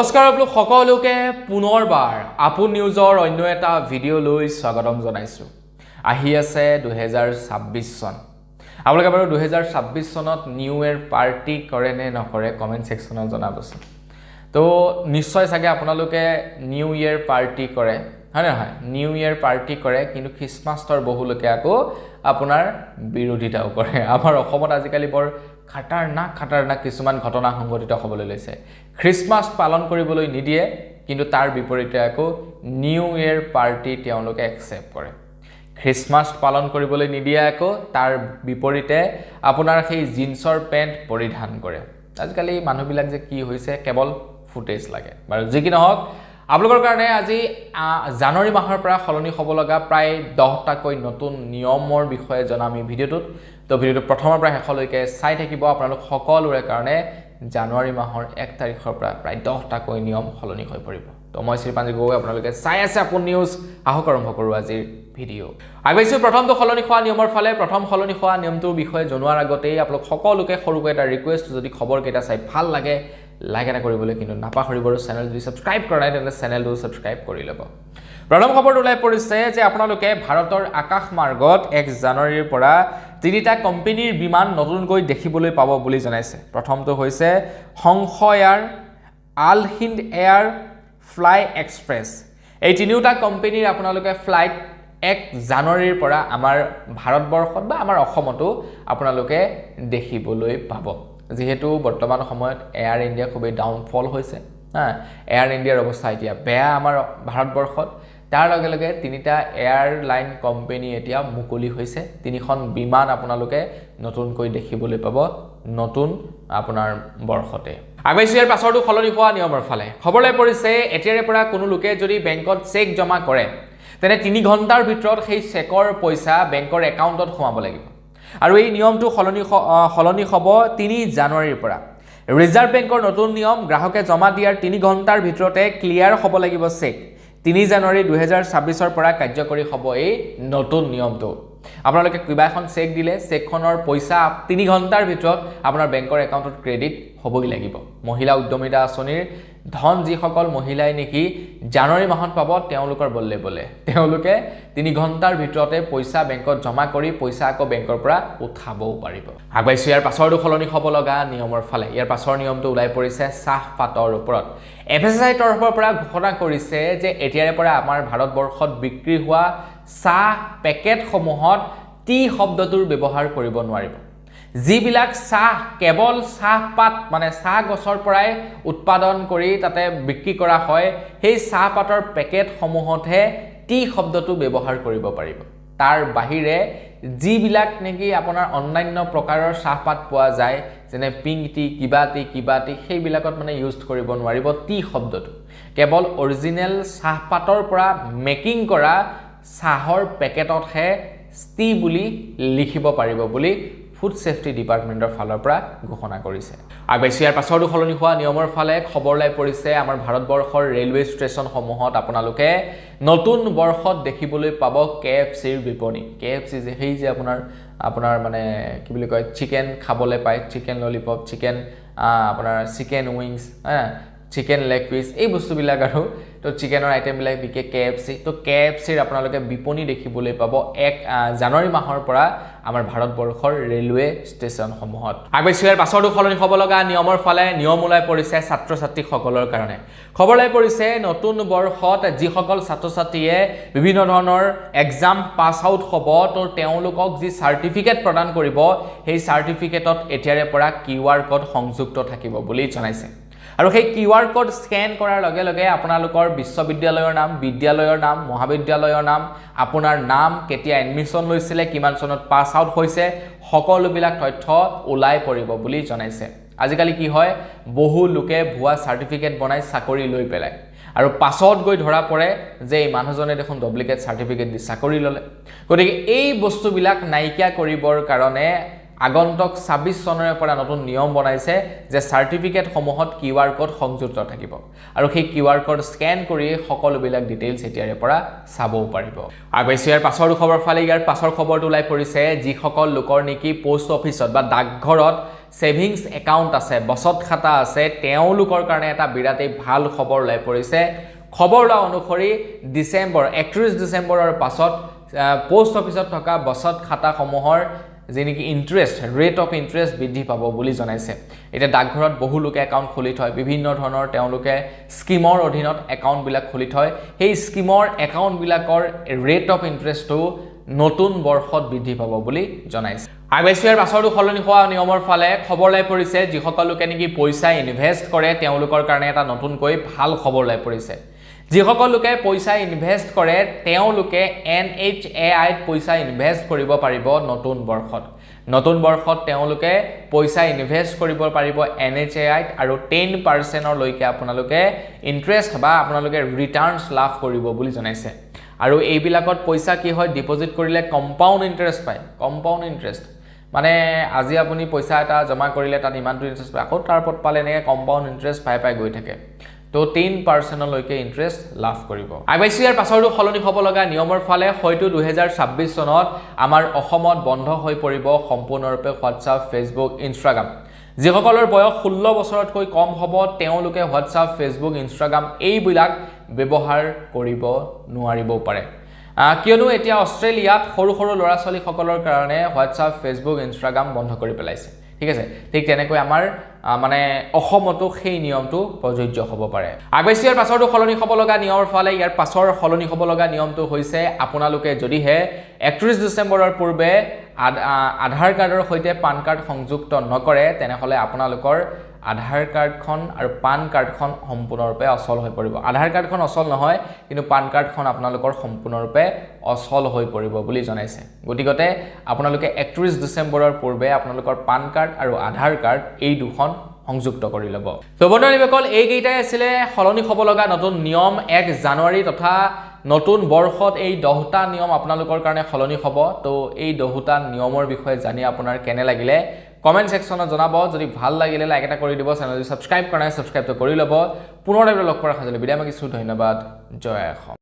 নমস্কাৰ আপোনালোক সকলোকে পুনৰবাৰ আপোন নিউজৰ অন্য এটা ভিডিঅ' লৈ স্বাগতম জনাইছো। আহি আছে 2026 চন। আপোনালোকে বাৰু 2026 চনত নিউ ইয়েৰ পাৰ্টি কৰে নে নকৰে কমেন্ট সেকশনত জনাবচোন। তো নিশ্চয় চাগে আপোনালোকে নিউ ইয়েৰ পাৰ্টি কৰে, হয় নহয়? নিউ ইয়েৰ পাৰ্টি কৰে, কিন্তু খ্ৰীষ্টমাছৰ বহুলোকে আকৌ আপোনাৰ বিৰোধিতাও কৰে। আমাৰ অসমত আজিকালি বৰ খাটাৰনাক কিছুমান ঘটনা সংঘটিত হ'বলৈ লৈছে। খ্ৰীষ্টমাছ পালন কৰিবলৈ নিদিয়ে, কিন্তু তাৰ বিপৰীতে আকৌ নিউ ইয়েৰ পাৰ্টি তেওঁলোকে একসেপ্ট কৰে। খ্ৰীষ্টমাছ পালন কৰিবলৈ নিদিয়ে, আকৌ তাৰ বিপৰীতে আপোনাৰ সেই জিন্সৰ পেণ্ট পৰিধান কৰে। আজিকালি মানুহবিলাক যে কি হৈছে, কেৱল ফুটেজ লাগে। বাৰু যি কি নহওক, আপোনালোকৰ কাৰণে আজি জানুৱাৰী মাহৰ পৰা সলনি হ'ব লগা প্ৰায় 10টাকৈ নতুন নিয়মৰ বিষয়ে জনাম এই ভিডিঅ'টোত। তো ভিডিঅ'টো প্ৰথমৰ পৰা শেষলৈকে চাই থাকিব। আপোনালোক সকলোৰে কাৰণে জানুৱাৰী মাহৰ 1 তাৰিখৰ পৰা প্ৰায় 10টাকৈ নিয়ম সলনি হৈ পৰিব। তো মই শ্ৰীপাঞ্জি গগৈ, আপোনালোকে চাই আছে আপোন নিউজ। আহক আৰম্ভ কৰোঁ আজিৰ ভিডিঅ'। আগবাঢ়িছোঁ প্ৰথমটো সলনি হোৱা নিয়মৰ ফালে। প্ৰথম সলনি হোৱা নিয়মটোৰ বিষয়ে জনোৱাৰ আগতেই আপোনালোক সকলোকে সৰুকৈ এটা ৰিকুৱেষ্ট, যদি খবৰকেইটা চাই ভাল লাগে লাইক এটা কৰিবলৈ কিন্তু নাপাহৰিব। আৰু চেনেল যদি ছাবস্ক্ৰাইব কৰা নাই তেন্তে চেনেলটো ছাবস্ক্ৰাইব কৰি ল'ব। প্ৰথম খবৰটো ওলাই পৰিছে যে আপোনালোকে ভাৰতৰ আকাশ মাৰ্গত 1 জানুৱাৰীৰ পৰা 3টা কোম্পানীৰ বিমান নতুনকৈ দেখিবলৈ পাব বুলি জনাইছে। প্ৰথমটো হৈছে হংস এয়াৰ, আল হিন্দ এয়াৰ, ফ্লাই এক্সপ্ৰেছ। এই তিনিওটা কোম্পানীৰ আপোনালোকে ফ্লাইট 1 জানুৱাৰীৰ পৰা আমাৰ ভাৰতবৰ্ষত বা আমাৰ অসমতো আপোনালোকে দেখিবলৈ পাব। যিহেতু বৰ্তমান সময়ত এয়াৰ ইণ্ডিয়া খুবেই ডাউনফল হৈছে, এয়াৰ ইণ্ডিয়াৰ অৱস্থা এতিয়া বেয়া আমাৰ ভাৰতবৰ্ষত। তাৰ লগে লগে 3টা এয়াৰলাইন কোম্পানী এতিয়া মুকলি হৈছে। 3খন বিমান আপোনালোকে নতুনকৈ দেখিবলৈ পাব নতুন আপোনাৰ বৰ্ষতে। আগবাঢ়িছোঁ ইয়াৰ পাছৰটো সলনি হোৱা নিয়মৰ ফালে। খবৰলৈ পৰিছে এতিয়াৰে পৰা কোনো লোকে যদি বেংকত চেক জমা কৰে, তেনে 3 ঘণ্টাৰ ভিতৰত সেই চেকৰ পইচা বেংকৰ একাউণ্টত সোমাব লাগিব। আৰু এই নিয়মটো সলনি হ'ব 3 জানুৱাৰীৰ পৰা। ৰিজাৰ্ভ বেংকৰ নতুন নিয়ম, গ্ৰাহকে জমা দিয়াৰ 3 ঘণ্টাৰ ভিতৰতে ক্লিয়াৰ হ'ব লাগিব চেক। 3 জানুৱাৰী 2026ৰ পৰা কাৰ্যকৰী হ'ব এই নতুন নিয়মটো। আপোনালোকে কিবা এখন চেক দিলে, চেকখনৰ পইচা 3 ঘণ্টাৰ ভিতৰত আপোনাৰ বেংকৰ একাউণ্টত ক্ৰেডিট হ'বই লাগিব। মহিলা উদ্যমিতা আঁচনিৰ ধন যিসকল মহিলাই নেকি জানুৱাৰী মাহত পাব, তেওঁলোকৰ বলে তেওঁলোকে 3 ঘণ্টাৰ ভিতৰতে পইচা বেংকত জমা কৰি পইচা আকৌ বেংকৰ পৰা উঠাবও পাৰিব। আগবাঢ়িছোঁ ইয়াৰ পাছৰটো সলনি হ'ব লগা নিয়মৰ ফালে। ইয়াৰ পাছৰ নিয়মটো ওলাই পৰিছে চাহপাতৰ ওপৰত। FSSAI তৰফৰ পৰা ঘোষণা কৰিছে যে এতিয়াৰে পৰা আমাৰ ভাৰতবৰ্ষত বিক্ৰী হোৱা চাহ পেকেটসমূহত টি শব্দটোৰ ব্যৱহাৰ কৰিব নোৱাৰিব। যিবিলাক চাহ কেৱল চাহপাত মানে চাহ গছৰ পৰাই উৎপাদন কৰি তাতে বিক্ৰী কৰা হয়, সেই চাহপাতৰ পেকেটসমূহতহে টি শব্দটো ব্যৱহাৰ কৰিব পাৰিব। তাৰ বাহিৰে যিবিলাক নেকি আপোনাৰ অন্যান্য প্ৰকাৰৰ চাহপাত পোৱা যায়, যেনে পিংক টি, কিবা টি, সেইবিলাকত মানে ইউজ কৰিব নোৱাৰিব টি শব্দটো। কেৱল অৰিজিনেল চাহপাতৰ পৰা মেকিং কৰা চাহৰ পেকেটতহে টি বুলি লিখিব পাৰিব বুলি ফুড ছেফটি ডিপাৰ্টমেণ্টৰ ফালৰ পৰা ঘোষণা কৰিছে। আগবাঢ়িছোঁ ইয়াৰ পাছৰটো সলনি হোৱা নিয়মৰ ফালে। খবৰ ওলাই পৰিছে আমাৰ ভাৰতবৰ্ষৰ ৰেলৱে ষ্টেচনসমূহত আপোনালোকে নতুন বৰ্ষত দেখিবলৈ পাব KFCৰ বিপণী। KFC যে সেই যে আপোনাৰ মানে কি বুলি কয়, চিকেন খাবলৈ পায়, চিকেন ললিপপ, চিকেন আপোনাৰ chicken wings, chicken leg piece, এই বস্তুবিলাক আৰু তো চিকেনৰ আইটেমবিলাক বিকে KFC। তো KFCৰ আপোনালোকে বিপণী দেখিবলৈ পাব 1 জানুৱাৰী মাহৰ পৰা আমাৰ ভাৰতবৰ্ষৰ ৰেলৱে ষ্টেচনসমূহত। আগবাঢ়িছোঁ ইয়াৰ পাছৰটো সলনি হ'ব লগা নিয়মৰ ফালে। নিয়ম ওলাই পৰিছে ছাত্ৰ ছাত্ৰীসকলৰ কাৰণে। খবৰ ওলাই পৰিছে নতুন বৰ্ষত যিসকল ছাত্ৰ ছাত্ৰীয়ে বিভিন্ন ধৰণৰ এক্সাম পাছ আউট হ'ব, তো তেওঁলোকক যি চাৰ্টিফিকেট প্ৰদান কৰিব, সেই চাৰ্টিফিকেটত এতিয়াৰে পৰা QR কোড সংযুক্ত থাকিব বুলি জনাইছে। আৰু সেই QR কোড স্কেন কৰাৰ লগে লগে আপোনালোকৰ বিশ্ববিদ্যালয়ৰ নাম, বিদ্যালয়ৰ নাম, মহাবিদ্যালয়ৰ নাম, আপোনাৰ নাম, কেতিয়া এডমিশ্যন লৈছিলে, কিমান চনত পাছ আউট হৈছে, সকলোবিলাক তথ্য ওলাই পৰিব বুলি জনাইছে। আজিকালি কি হয়, বহু লোকে ভুৱা চাৰ্টিফিকেট বনাই চাকৰি লৈ পেলায়, আৰু পাছত গৈ ধৰা পৰে যে এই মানুহজনে দেখোন ডুপ্লিকেট চাৰ্টিফিকেট দি চাকৰি ল'লে। গতিকে এই বস্তুবিলাক নাইকিয়া কৰিবৰ কাৰণে আগন্তুক 26 চনৰে পৰা নতুন নিয়ম বনাইছে যে সাৰ্টিফিকেটসমূহত কিউআৰ কোড সংযুক্ত থাকিব আৰু সেই কিউআৰ কোড স্ক্যান কৰি সকলোবিলাক ডিটেইলছ এতিয়াৰে পৰা চাবও পাৰিব আৰু ইয়াৰ পাছৰ খবৰ ফালে ইয়াৰ পাছৰ খবৰটো ওলাই পৰিছে যিসকল লোকৰ নেকি পোষ্ট অফিচত বা ডাকঘৰত সেভিংস একাউণ্ট আছে বচত খাতা আছে তেওঁলোকৰ কাৰণে এটা বিৰাটেই ভাল খবৰ ওলাই পৰিছে খবৰ লোৱা অনুসৰি ডিসেম্বৰ 31 ডিসেম্বৰৰ পাছত পোষ্ট অফিচত থকা বচত খাতাসমূহৰ যেনেকি ইন্টাৰেষ্ট ৰেট অফ ইন্টাৰেষ্ট বৃদ্ধি পাব বুলি জনাইছে এটা ডাকঘৰত বহু লোকে একাউণ্ট খুলি থয় বিভিন্ন ধৰণৰ তেওঁলোকে স্কিমৰ অধীনত একাউণ্টবিলাক খুলি থয় সেই স্কিমৰ একাউণ্টবিলাকৰ ৰেট অফ ইন্টাৰেষ্টটো নতুন বৰ্ষত বৃদ্ধি পাব বুলি জনাইছে আইবিএছৰ পাছৰটো সলনি হোৱা নিয়মৰ ফালে খবৰ লাই পৰিছে যিসকল লোকে নেকি পইচা ইনভেষ্ট কৰে তেওঁলোকৰ কাৰণে এটা নতুনকৈ ভাল খবৰ লাই পৰিছে যিসকল লোকে পইচা ইনভেষ্ট কৰে তেওঁলোকে NHAI পইচা ইনভেষ্ট কৰিব পাৰিব নতুন বৰ্ষত তেওঁলোকে পইচা ইনভেষ্ট কৰিব পাৰিব NHAI আৰু 10% লৈকে আপোনালোকে ইন্টাৰেষ্ট বা আপোনালোকে ৰিটাৰ্নছ লাভ কৰিব বুলি জনাইছে আৰু এইবিলাকত পইচা কি হয় ডিপোজিট কৰিলে কম্পাউণ্ড ইন্টাৰেষ্ট পায় কম্পাউণ্ড ইন্টাৰেষ্ট মানে আজি আপুনি পইচা এটা জমা কৰিলে তাত ইমানটো ইন্টাৰেষ্ট পায় আকৌ তাৰ ওপৰত পালে নে কম্পাউণ্ড ইন্টাৰেষ্ট পাই গৈ থাকে তো 10% লৈকে ইন্টাৰেষ্ট লাভ কৰিব আইবিএছৰ পাছৰটো সলনি হ'ব লগা নিয়মৰ ফালে হয়তো 2026 চনত আমাৰ অসমত বন্ধ হৈ পৰিব সম্পূৰ্ণৰূপে WhatsApp Facebook Instagram যিসকলৰ বয়স 16 বছৰতকৈ কম হ'ব তেওঁলোকে WhatsApp Facebook Instagram এইবিলাক ব্যৱহাৰ কৰিব নোৱাৰিব পাৰে কিয়নো এতিয়া অষ্ট্ৰেলিয়াত সৰু ল'ৰা ছোৱালী সকলৰ কাৰণে WhatsApp Facebook Instagram বন্ধ কৰি পেলাইছে ঠিক আছে ঠিক তেনেকৈ আমাৰ মানে অসমতো সেই নিয়মটো প্ৰযোজ্য হ'ব পাৰে আইবিএছৰ পাছৰটো সলনি হ'ব লগা নিয়মৰ ফালে ইয়াৰ পাছৰ সলনি হ'ব লগা নিয়মটো হৈছে আপোনালোকে যদিহে 31 ডিসেম্বৰৰ পূৰ্বে আধাৰ কাৰ্ডৰ সৈতে পান কাৰ্ড সংযুক্ত নকৰে তেনেহলে আপোনালোকৰ আধাৰ কাৰ্ডখন আৰু পান কাৰ্ডখন সম্পূৰ্ণৰূপে অচল হৈ পৰিব আধাৰ কাৰ্ডখন অচল নহয় কিন্তু পান কাৰ্ডখন আপোনালোকৰ সম্পূৰ্ণৰূপে অচল হৈ পৰিব বুলি জনাইছে গতিকে আপোনালোকে 31 ডিসেম্বৰৰ পূৰ্বে আপোনালোকৰ পান কাৰ্ড আৰু আধাৰ কাৰ্ড এই দুখন সংযুক্ত কৰি ল'ব তো বন্ধুসকল এই কেইটাই আছিল সলনি হ'ব লগা নতুন নিয়ম 1 জানুৱাৰী তথা নতুন বৰ্ষত এই 10টা নিয়ম আপোনালোকৰ কাৰণে সলনি হ'ব তো এই 10টা নিয়মৰ বিষয়ে জানি আপোনাৰ কেনে লাগিলে কমেন্ট সেকশনত জনাব যদি ভাল লাগিলে লাইক এটা কৰি দিব চেনেলটো সাবস্ক্ৰাইব কৰা নাই সাবস্ক্ৰাইব কৰি ল'ব পুনৰ এবাৰ লগ কৰাৰ খাজলে বিদায় মাগিছো ধন্যবাদ জয় অসম